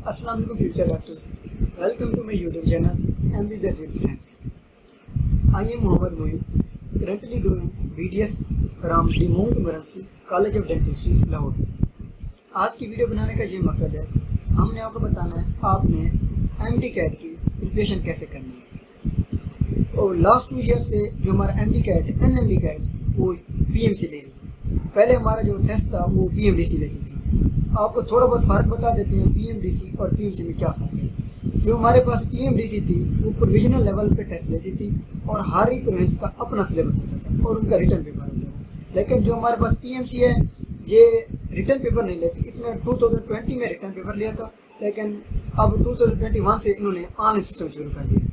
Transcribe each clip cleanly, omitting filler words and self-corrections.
Assalamu alaikum future doctors. Welcome to my YouTube channel MBBS with Friends. I am Mohammad Moin, currently doing BDS from the Mount Morency College of Dentistry, Lahore. आज की video बनाने का ये मकसद है, हमने आपको बताना है आपने MD कैट की प्रिपरेशन कैसे करनी है। और लास्ट 2 ईयर से जो हमारा MD कैट NMD कैट वो PMC ले रही है। पहले हमारा जो टेस्ट था वो PMDC लेती थी। आपको थोड़ा बहुत फ़र्क बता देते हैं PMDC और PMC में क्या फ़र्क है। जो हमारे पास PMDC थी वो प्रोविजनल लेवल पे टेस्ट लेती थी और हर ही प्रोविंस का अपना सिलेबस होता था और उनका रिटर्न पेपर होता था। लेकिन जो हमारे पास PMC है ये रिटर्न पेपर नहीं लेती। इसने 2020 में रिटर्न पेपर लिया था, लेकिन अब 2021 से इन्होंने ऑनलाइन सिस्टम शुरू कर दिया।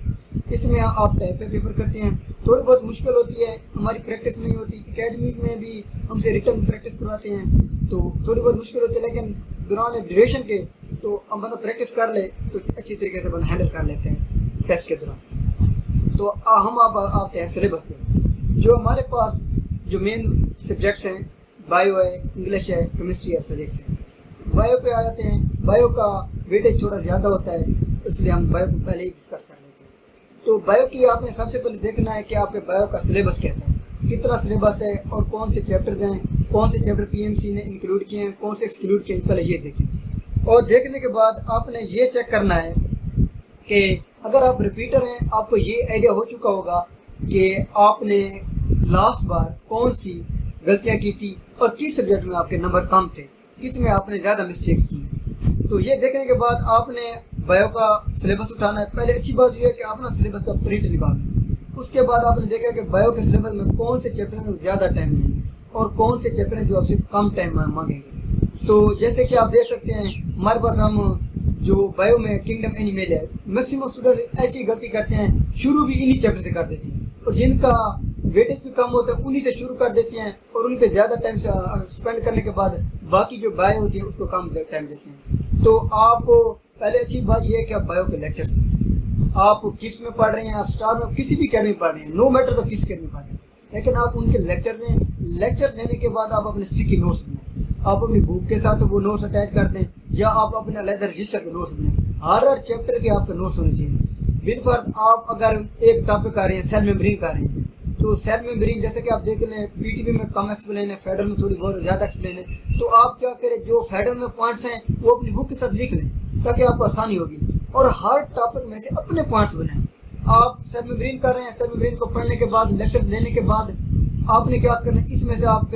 इसमें आप टाइप पे पेपर करते हैं, थोड़ी बहुत मुश्किल होती है, हमारी प्रैक्टिस नहीं होती। एकेडमी में भी हमसे रिटर्न प्रैक्टिस करवाते हैं तो थोड़ी बहुत मुश्किल होती है, लेकिन दौरान ड्यूरेशन के तो हम बंदा प्रैक्टिस कर ले तो अच्छी तरीके से बंदा हैंडल कर लेते हैं टेस्ट के दौरान। तो हम आप आते हैं सिलेबस पे। जो हमारे पास जो मेन सब्जेक्ट्स हैं बायो है, इंग्लिश है, केमिस्ट्री है, फिजिक्स है। बायो पे आ जाते हैं। बायो का वेटेज थोड़ा ज़्यादा होता है, इसलिए हम बायो को पहले ही डिस्कस कर लेते हैं। तो बायो की आपने सबसे पहले देखना है कि आपके बायो का सिलेबस कैसा है, कितना सिलेबस है और कौन से चैप्टर्स हैं, कौन से चैप्टर PMC ने इंक्लूड किए हैं, कौन से एक्सक्लूड किए हैं, पहले ये देखें। और देखने के बाद आपने ये चेक करना है कि अगर आप रिपीटर हैं, आपको ये आइडिया हो चुका होगा कि आपने लास्ट बार कौन सी गलतियाँ की थी और किस सब्जेक्ट में आपके नंबर कम थे, किस में आपने ज़्यादा मिस्टेक्स की। तो ये देखने के बाद आपने बायो का सिलेबस उठाना है। पहले अच्छी बात ये है कि अपना सिलेबस का प्रिंट निकालना। उसके बाद आपने देखा कि बायो के सिलेबस में कौन से चैप्टर में ज़्यादा टाइम लेंगे और कौन से चैप्टर जो आपसे कम टाइम मांगेंगे। तो जैसे कि आप देख सकते हैं हमारे पास हम जो बायो में किंगडम एनिमल है, मैक्सिमम स्टूडेंट ऐसी गलती करते हैं, शुरू भी इन्हीं चैप्टर से कर देती हैं और जिनका वेटेज भी कम होता है उन्हीं से शुरू कर देते हैं और उन पे ज़्यादा टाइम स्पेंड करने के बाद बाकी जो बायो होती है उसको कम टाइम देते हैं। तो आप पहले अच्छी बात यह है कि आप बायो के लेक्चर्स आप किस में पढ़ रहे हैं, आप स्टार में किसी भी अकेडमी में पढ़ रहे हैं, नो मैटर तो किस अकेडमी में पढ़ रहे हैं, लेकिन आप उनके लेक्चर दें। लेक्चर देने के बाद आप अपने स्टिकी नोट्स बनाएं, आप अपनी बुक के साथ वो नोट्स अटैच कर दें या आप अपने अलग रजिस्टर के नोट्स बनाएं। हर चैप्टर के आपके नोट्स होने चाहिए। बिलफर्ज आप अगर एक टॉपिक आ रहे हैं, सेल मेम्ब्रेन का रहे हैं, तो सेल मेम्ब्रेन जैसे कि आप देख लें PTB में कम एक्सप्लेन है, फेडरल में थोड़ी बहुत ज़्यादा एक्सप्लेन है। तो आप क्या करें, जो फेडरल में पॉइंट्स हैं वो अपनी बुक के साथ लिख लें ताकि आपको आसानी होगी और हर टॉपिक में से अपने पॉइंट्स बनाएं। आप सेल मेम्ब्रेन कर रहे हैं, सेल मेम्ब्रेन को पढ़ने के बाद लेक्चर लेने के बाद आपने क्या करना है, इसमें से आप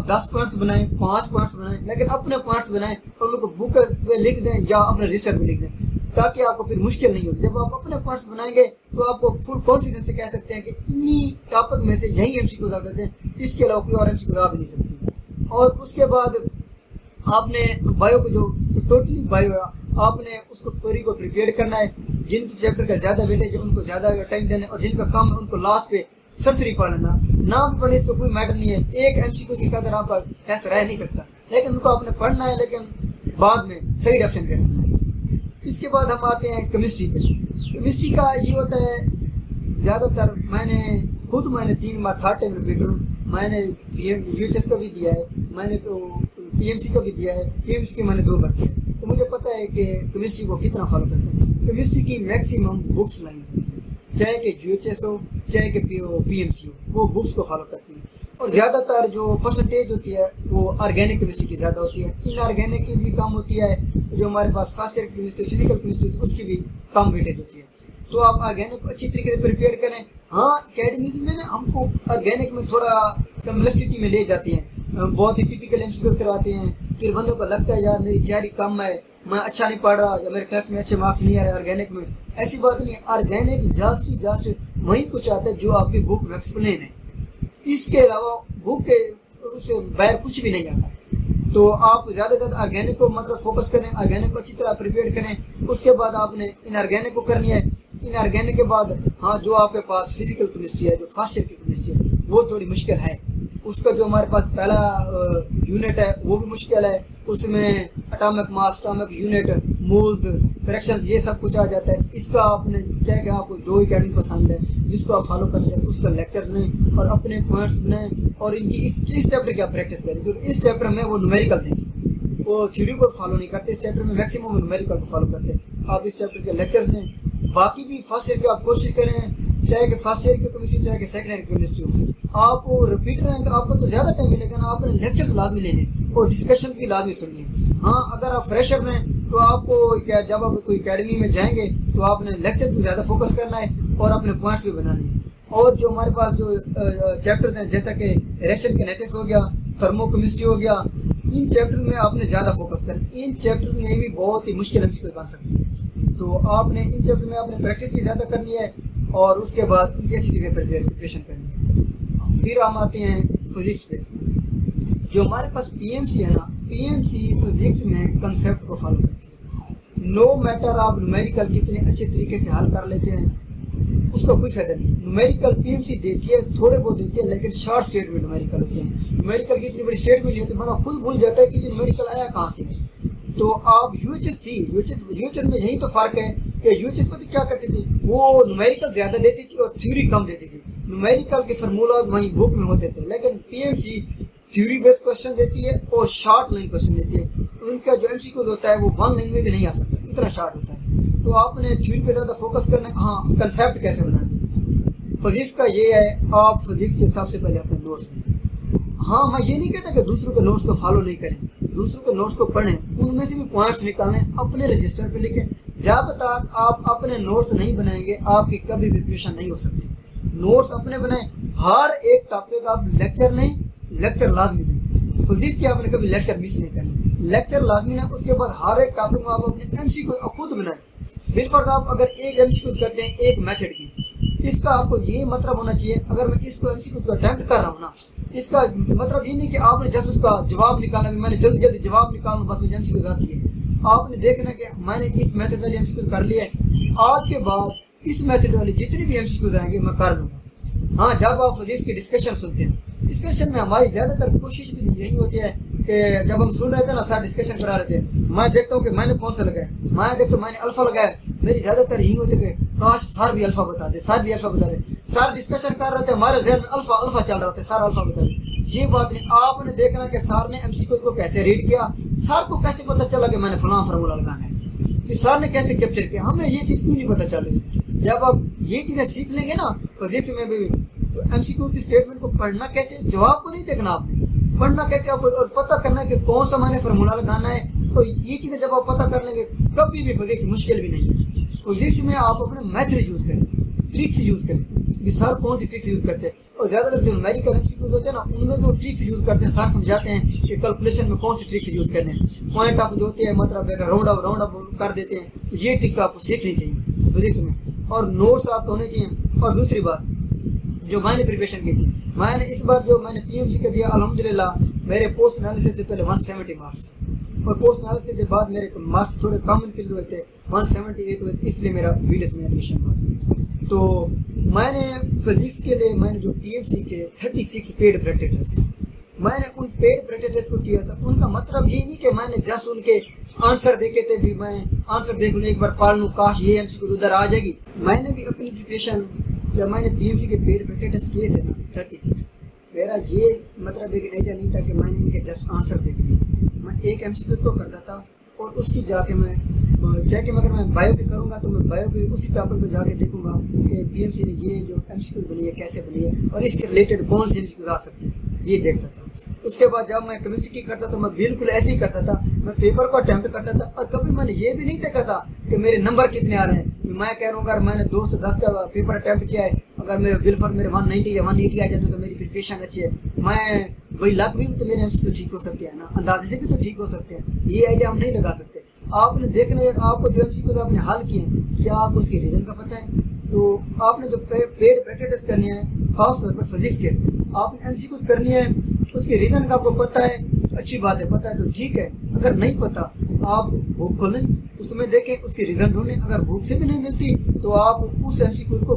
10 पॉइंट्स बनाएं, 5 पॉइंट्स बनाएं, लेकिन अपने पॉइंट्स बनाएं और उनको बुक पे लिख दें या अपने रजिस्टर में लिख दें ताकि आपको फिर मुश्किल नहीं होगी। जब आप अपने पॉइंट्स बनाएंगे तो आपको फुल कॉन्फिडेंस से कह सकते हैं कि इन्हीं टॉपिक में से यही MCQ आ सकते हैं, इसके अलावा कोई और MCQ आ भी नहीं सकती। और उसके बाद आपने बायो को जो टोटली बायो है आपने उसको पूरी को प्रिपेयर करना है। जिनकी चैप्टर का ज़्यादा वेटेज है उनको ज़्यादा टाइम देना है और जिनका कम है उनको लास्ट पे सरसरी पढ़ लेना। नाम पढ़ने से तो कोई मैटर नहीं है, एक MCQ की खातिर आपका टेस्ट रह नहीं सकता, लेकिन उनको आपने पढ़ना है, लेकिन बाद में सही ऑप्शन पे रखना है। इसके बाद हम आते हैं केमिस्ट्री पे। केमिस्ट्री का ये होता है ज़्यादातर मैंने 3 बार थर्ड टाइम रिपीटर हूँ। मैंने UHS का भी दिया है, मैंने PMC का भी दिया है, PMC के मैंने 2 बार किया है। तो मुझे पता है कि केमिस्ट्री को कितना फॉलो करते हैं। केमिस्ट्री की मैक्सिमम बुक्स लाइन होती है, चाहे कि UHS हो चाहे कि PMC हो, वो बुक्स को फॉलो करती है। और ज़्यादातर जो परसेंटेज होती है वो ऑर्गेनिक केमिस्ट्री की ज़्यादा होती है, इनऑर्गेनिक की भी कम होती है। जो हमारे पास फर्स्ट ईयर की केमिस्ट्री, फिजिकल केमिस्ट्री होती है उसकी भी कम वेटेज होती है। तो आप ऑर्गेनिक को अच्छी तरीके से प्रिपेयर करें। हाँ, अकेडमीज में ना हमको ऑर्गेनिक में थोड़ा कम्प्लेक्सिटी में ले जाती हैं, बहुत ही टिपिकल MCQ करवाते हैं, फिर बंदों को लगता है यार मेरी तैयारी कम है, मैं अच्छा नहीं पढ़ रहा या मेरे टेस्ट में अच्छे मार्क्स नहीं आ रहे ऑर्गेनिक में। ऐसी बात नहीं है, ऑर्गेनिक जास्ट वही कुछ आता है जो आपकी बुक में एक्सप्लेन है, इसके अलावा बुक के उससे बाहर कुछ भी नहीं आता। तो आप ज़्यादा से ज़्यादा ऑर्गेनिक को मतलब फोकस करें, ऑर्गेनिक को अच्छी तरह प्रिपेयर करें। उसके बाद आपने इनऑर्गेनिक को करनी है। इनऑर्गेनिक के बाद हाँ, जो आपके पास फिजिकल केमिस्ट्री है, जो फर्स्ट ईयर की केमिस्ट्री है, वो थोड़ी मुश्किल है। उसका जो हमारे पास पहला यूनिट है वो भी मुश्किल है, उसमें atomic mass, atomic unit, moles, fractions, ये सब कुछ आ जाता है। इसका आपने चाहे कि आपको जो अकेडमी पसंद है जिसको आप फॉलो करना चाहते हैं उसका लेक्चर्स लें और अपने पॉइंट्स बनाएं और इनकी इस चैप्टर की आप प्रैक्टिस करें, क्योंकि इस चैप्टर में वो न्यूमेरिकल देंगे वो थ्योरी को फॉलो नहीं करते, इस चैप्टर में मैक्सिमम न्यूमेरिकल को फॉलो करते हैं। आप इस चैप्टर के लेक्चर्स में बाकी भी फर्स्ट ईयर के आप कोशिश करें, चाहे कि फर्स्ट ईयर की केमिस्ट्री चाहे कि सेकंड ईयर की केमिस्ट्री हो, आप रिपीट रहे हैं तो आपको तो ज़्यादा टाइम मिलेगा ना। आपने लेक्चर्स लाजमी लेने और डिस्कशन भी लाजमी सुनिए। हाँ, अगर आप फ्रेशर हैं तो आपको जब आप कोई अकेडमी में जाएंगे तो आपने लेक्चर्स को ज़्यादा फोकस करना है और अपने पॉइंट्स भी बनाने हैं। और जो हमारे पास जो चैप्टर्स हैं जैसा कि रिएक्शन किनेटिक्स हो गया, थर्मोकेमिस्ट्री हो गया, इन चैप्टर में आपने ज़्यादा फोकस करना। इन चैप्टर्स में भी बहुत ही मुश्किल एमसीक्यू बन सकती है, तो आपने इन चैप्टर में आपने प्रैक्टिस भी ज़्यादा करनी है और उसके बाद उनकी अच्छी तरीके प्रिपरेशन करनी है। फिर हम आते हैं फिजिक्स पे। जो हमारे पास पीएमसी है ना, पीएमसी फिजिक्स में कंसेप्ट को फॉलो करती है। नो मैटर आप न्यूमेरिकल कितने अच्छे तरीके से हल कर लेते हैं उसका कोई फायदा नहीं। न्यूमेरिकल पीएमसी देती है, थोड़े बहुत देती है, लेकिन शॉर्ट स्टेटमेंट न्यूमेरिकल होते हैं। न्यूमेरिकल की इतनी बड़ी स्टेटमेंट नहीं होती, मतलब खुद भूल जाता है कि ये न्यूमेरिकल आया कहाँ से। तो आप यूएचएस में यही तो फर्क है कि यूएचएस में तो क्या करती थी, वो न्यूमेरिकल ज्यादा देती थी और थ्योरी कम देती थी। न्यूमेरिकल के फार्मूला वहीं बुक में होते थे, लेकिन पीएमसी थ्योरी बेस्ड क्वेश्चन देती है और शॉर्ट लाइन क्वेश्चन देती है। उनका जो एमसीक्यू होता है वो वन लाइन में भी नहीं आ सकता, इतना शॉर्ट होता है। तो आपने थ्योरी पे ज़्यादा फोकस करना है। हाँ, कंसेप्ट कैसे बनाते फिजिक्स का ये है, आप फिजिक्स के हिसाब से पहले अपने नोट्स बनाएं। हाँ, मैं ये नहीं कहता कि दूसरों के नोट्स को फॉलो नहीं करें, दूसरों के नोट्स को पढ़ें, उनमें से भी पॉइंट्स निकालें, अपने रजिस्टर पे लिखें। जब तक आप अपने नोट्स नहीं बनाएंगे आपकी कभी भी प्रिपरेशन नहीं हो सकती। नोट्स अपने बनाएं, हर एक टॉपिक आप लेक्चर नहीं, लेक्चर लाजमी नहीं। फिजिक्स के आपने कभी लेक्चर मिस नहीं करना, लेक्चर लाजमी नहीं। उसके बाद हर एक टॉपिक में आप अपने एमसीक्यू खुद बनाएं। बिल्कुल, आप अगर एक एमसीक्यू करते हैं एक मेथड की, इसका आपको ये मतलब होना चाहिए, अगर मैं इसको एमसीक्यू को अटेम्प्ट कर रहा हूँ ना, इसका मतलब ये नहीं कि आपने जस्ट उसका जवाब निकालना, मैंने जल्दी जल्दी जवाब निकालना बस मुझे एमसीक्यू आती है। आपने देखना कि मैंने इस मेथड वाली एमसीक्यू कर लिया है, आज के बाद इस मेथड वाली जितनी भी एमसीक्यूज आएंगे मैं कर लूँगा। हाँ, जब आप फिजिक्स की डिस्कशन सुनते हैं, डिस्कशन में हमारी ज़्यादातर कोशिश भी यही होती है कि जब हम सुन रहे थे ना, सर डिस्कशन करा रहे थे, मैं देखता हूँ कि मैंने कौन सा लगाया, मैं देखता हूँ मैंने अल्फा लगाया। मेरी ज़्यादातर यही होती है कि काश सर भी अल्फा बता दे, सर भी अल्फा बता दे। सर डिस्कशन कर रहे थे, हमारे जहन में अल्फा अल्फा चल रहा था, सर अल्फा बता दे। ये बात नहीं, आपने देखना कि सर ने एमसीक्यू को कैसे रीड किया, सर को कैसे पता चला कि मैंने फलां फार्मूला लगाना है, सर ने कैसे कैप्चर किया, हमें ये चीज़ क्यों नहीं पता चल रही। जब आप ये चीज़ें सीख लेंगे ना फिजिक्स में भी, तो एमसीक्यू की स्टेटमेंट को पढ़ना कैसे, जवाब को नहीं देखना आपने, पढ़ना कैसे आपको, और पता करना है कि कौन सा मैंने फार्मूला लगाना है। तो ये चीज़ें जब आप पता कर लेंगे, कभी भी फिजिक्स मुश्किल भी नहीं है। फिजिक्स में आप अपने मेथड यूज़ करें, ट्रिक्स यूज़ करें कि सर कौन सी ट्रिक्स यूज़ करते हैं। और ज़्यादातर जो न्यूमेरिकल एमसीक्यूज होते हैं ना, उनमें तो ट्रिक्स यूज़ करते हैं, सर समझाते हैं कि कैलकुलेशन में कौन सी ट्रिक्स यूज़ करने हैं। पॉइंट ऑफ जो होते हैं, मतलब राउंड अप कर देते हैं, तो ये ट्रिक्स आपको सीखनी चाहिए फिजिक्स में, और नोट्स आपको होने चाहिए। और दूसरी बात जो मैंने प्रिपरेशन की थी, मैंने इस बार जो मैंने पीएमसी का दिया, अल्हम्दुलिल्लाह मेरे पोस्ट एनालिसिस से पहले 170 मार्क्स, और पोस्ट एनालिसिस के बाद मेरे मार्क्स थोड़े कम इंक्रीज हुए थे, 178 हुए थे, इसलिए मेरा बीडीएस में एडमिशन हुआ था। तो मैंने फिजिक्स के लिए मैंने जो पीएमसी के 36 पेड प्रैक्टिस टेस्ट, मैंने उन पेड प्रैक्टिस टेस्ट को किया था। उनका मतलब ये नहीं कि मैंने जस्ट उनके आंसर देखे थे, भी मैं आंसर देख लूँ, एक बार पढ़ लूँ, काश ये एमसीक्यू उधर आ जाएगी। मैंने भी अपनी प्रिपरेशन, जब मैंने पीएमसी के पेड प्रैक्टिस किए थे ना 36, मेरा ये मतलब एक आइडिया नहीं था कि मैंने इनके जस्ट आंसर देख लिए। मैं एक एमसीक्यू को करता था और उसकी जाके चाहे अगर मैं बायो की करूँगा तो मैं बायो के उसी टॉपिक पर जाके देखूंगा कि पीएमसी ने ये जो एमसीक्यू बनी है कैसे बनी है और इसके रिलेटेड कौन से एमसीक्यू आ सकते हैं, ये देखता था। उसके बाद जब मैं केमिस्ट्री की करता था, मैं बिल्कुल ऐसे ही करता था, मैं पेपर को अटैम्प्ट करता था, और कभी मैंने ये भी नहीं देखा था कि मेरे नंबर कितने आ रहे हैं। मैं कह रहा हूँ अगर मैंने 2 से 10 का पेपर अटैम्प्ट किया है, अगर मेरे बिल्कुल मेरे 190 या 180 आ जाते तो मेरी प्रिपरेशन अच्छी है। मैं वही लक भी तो मेरे एमसीक्यू ठीक हो सकते हैं ना, अंदाजे से भी तो ठीक हो सकते हैं, ये आइडिया हम नहीं लगा सकते। आपने देखना है आपको जो एमसीक्यू आपने हल किए हैं, क्या आपको उसके रीजन का पता है। तो आपने जो पेड प्रैक्टिस करनी है, खासतौर पर फिजिक्स के आपने एमसीक्यू करनी है, उसके रीजन का आपको पता है, अच्छी बात है, पता है तो ठीक है। अगर नहीं पता आप बुक खोलें, उसमें देखें, उसके रीजन ढूंढें। अगर बुक से भी नहीं मिलती तो आप उस एमसीक्यू को,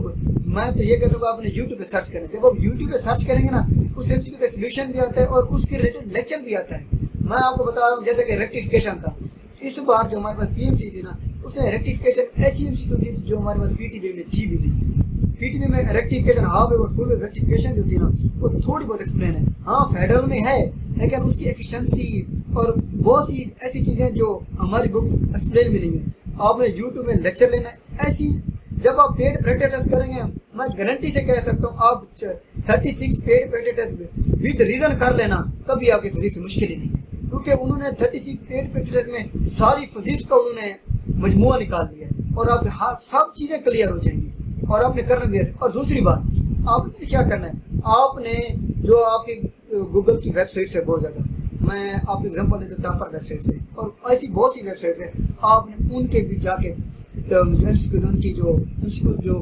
मैं तो ये कहता हूँ आपने यूट्यूब पे सर्च करें। जब आप यूट्यूब पे सर्च करेंगे ना, उस एमसीक्यू का सोल्यूशन भी आता है और उसके रिलेटेड लेक्चर भी आता है। मैं आपको बता रहा हूँ, जैसे कि रेक्टिफिकेशन था, इस बार जो हमारे पास पीएमसी थी ना, उसने रेक्टिफिकेशन ऐसी एमसीक्यू थी जो हमारे पास पीटीबी में थी भी नहीं। पीटीबी में रेक्टिफिकेशन, हाफ वेव और फुल वेव रेक्टिफिकेशन जो थी ना, वो थोड़ी बहुत एक्सप्लेन है। हाँ, फेडरल में है, लेकिन उसकी एफिशिएंसी اور بہت سی ایسی چیزیں جو ہماری بک ایکسپلین بھی نہیں ہے. آپ نے یوٹیوب میں لیکچر لینا ہے. ایسی جب آپ پیڈ پریکٹس ٹیسٹ کریں گے میں گارنٹی سے کہہ سکتا ہوں آپ 36 pad practice test with reason کر لینا کبھی آپ کی فزکس مشکل ہی نہیں ہے, کیونکہ انہوں نے 36 پیڈ پریکٹس ٹیسٹ میں ساری فزکس کا انہوں نے مجموعہ نکال لیا ہے اور آپ سب چیزیں کلیئر ہو جائیں گی اور آپ نے کرنا بھی ایسے. اور دوسری بات آپ نے کیا کرنا ہے, آپ نے جو آپ کی گوگل کی ویب سائٹ سے بہت زیادہ, میں آپ کو ایگزامپل دیتا ہوں ٹاپر ویب سائٹ سے اور ایسی بہت سی ویب سائٹس ہیں, آپ نے ان کے بھی جا کے ان کی جو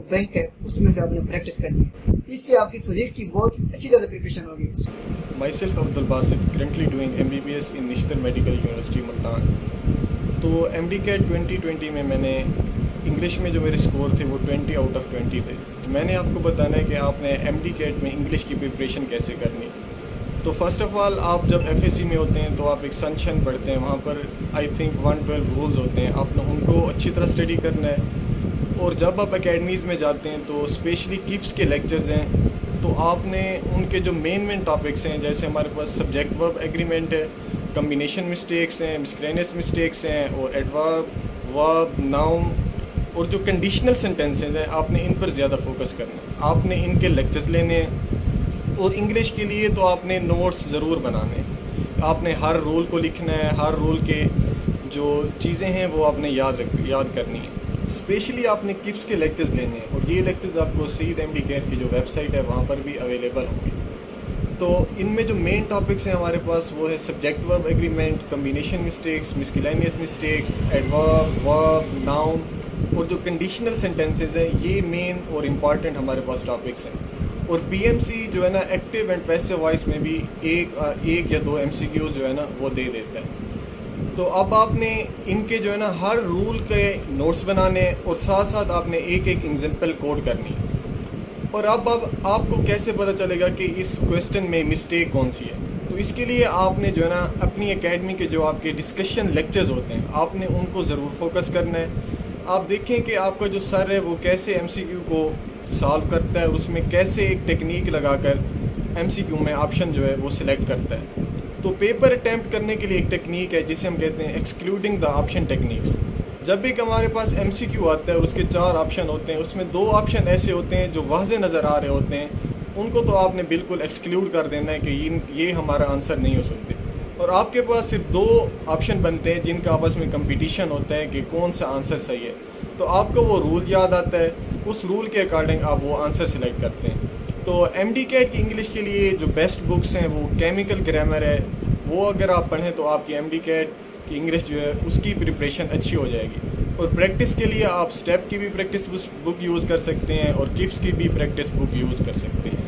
بینک ہے اس میں سے آپ نے پریکٹس کرنی ہے. اس سے آپ کی فزکس کی بہت اچھی طرح پریپریشن ہوگی. My self Abdul Basit currently doing MBBS in Nishtar medical university Multan. تو MD-CAT 2020 میں نے انگلش میں جو میرے اسکور تھے وہ 20 آؤٹ آف 20 تھے. تو میں نے آپ کو بتانا ہے کہ آپ نے MD-CAT میں انگلش کی پریپریشن کیسے کرنی. تو فرسٹ آف آل آپ جب FSC میں ہوتے ہیں تو آپ ایک سنشن پڑھتے ہیں, وہاں پر آئی تھنک 112 رولز ہوتے ہیں, آپ نے ان کو اچھی طرح اسٹڈی کرنا ہے. اور جب آپ اکیڈمیز میں جاتے ہیں تو اسپیشلی کپس کے لیکچرز ہیں, تو آپ نے ان کے جو مین ٹاپکس ہیں, جیسے ہمارے پاس سبجیکٹ ورب ایگریمنٹ ہے, کمبینیشن مسٹیکس ہیں, مسکرینس مسٹیکس ہیں, اور ایڈورب ورب ناؤن اور جو کنڈیشنل سینٹینسز ہیں, آپ نے ان پر زیادہ فوکس کرنا ہے. آپ نے ان کے لیکچرز لینے ہیں. اور انگلش کے لیے تو آپ نے نوٹس ضرور بنانے ہیں. آپ نے ہر رول کو لکھنا ہے, ہر رول کے جو چیزیں ہیں وہ آپ نے یاد کرنی ہے. اسپیشلی آپ نے کپس کے لیکچرز لینے ہیں, اور یہ لیکچرز آپ کو سعید MD-CAT کی جو ویب سائٹ ہے وہاں پر بھی اویلیبل ہوں گے. تو ان میں جو مین ٹاپکس ہیں ہمارے پاس وہ ہے subject verb agreement, combination mistakes, miscellaneous mistakes, adverb verb noun اور جو کنڈیشنل سینٹینسز ہیں, یہ مین اور امپارٹنٹ ہمارے پاس ٹاپکس ہیں. اور PMC جو ہے نا ایکٹیو اینڈ پیسو وائس میں بھی ایک یا دو MCQs جو ہے نا وہ دے دیتا ہے. تو اب آپ نے ان کے جو ہے نا ہر رول کے نوٹس بنانے اور ساتھ ساتھ آپ نے ایک ایگزامپل کوڈ کرنی ہے. اور اب آپ کو کیسے پتہ چلے گا کہ اس کویسچن میں مسٹیک کون سی ہے. تو اس کے لیے آپ نے جو ہے نا اپنی اکیڈمی کے جو آپ کے ڈسکشن لیکچرز ہوتے ہیں آپ نے ان کو ضرور فوکس کرنا ہے. آپ دیکھیں کہ آپ کا جو سر ہے وہ کیسے MCQ کو سالو کرتا ہے, اور اس میں کیسے ایک ٹیکنیک لگا کر MCQ میں آپشن جو ہے وہ سلیکٹ کرتا ہے. تو پیپر اٹیمپٹ کرنے کے لیے ایک ٹیکنیک ہے جسے ہم کہتے ہیں ایکسکلوڈنگ دا آپشن ٹیکنیکس. جب بھی ہمارے پاس MCQ آتا ہے اور اس کے 4 آپشن ہوتے ہیں, اس میں 2 آپشن ایسے ہوتے ہیں جو واضح نظر آ رہے ہوتے ہیں, ان کو تو آپ نے بالکل ایکسکلوڈ کر دینا ہے کہ یہ ہمارا آنسر نہیں ہو سکتے. اور آپ کے پاس صرف 2 آپشن بنتے ہیں جن کا آپس میں کمپٹیشن ہوتا ہے کہ کون سا آنسر صحیح ہے. تو آپ کو وہ رول یاد آتا ہے, اس رول کے اکارڈنگ آپ وہ آنسر سلیکٹ کرتے ہیں. تو MD-CAT کی انگلش کے لیے جو بیسٹ بکس ہیں وہ کیمیکل گرامر ہے, وہ اگر آپ پڑھیں تو آپ کی MD-CAT کی انگلش جو ہے اس کی پریپریشن اچھی ہو جائے گی. اور پریکٹس کے لیے آپ اسٹیپ کی بھی پریکٹس بک یوز کر سکتے ہیں اور کپس کی بھی پریکٹس بک یوز کر سکتے ہیں.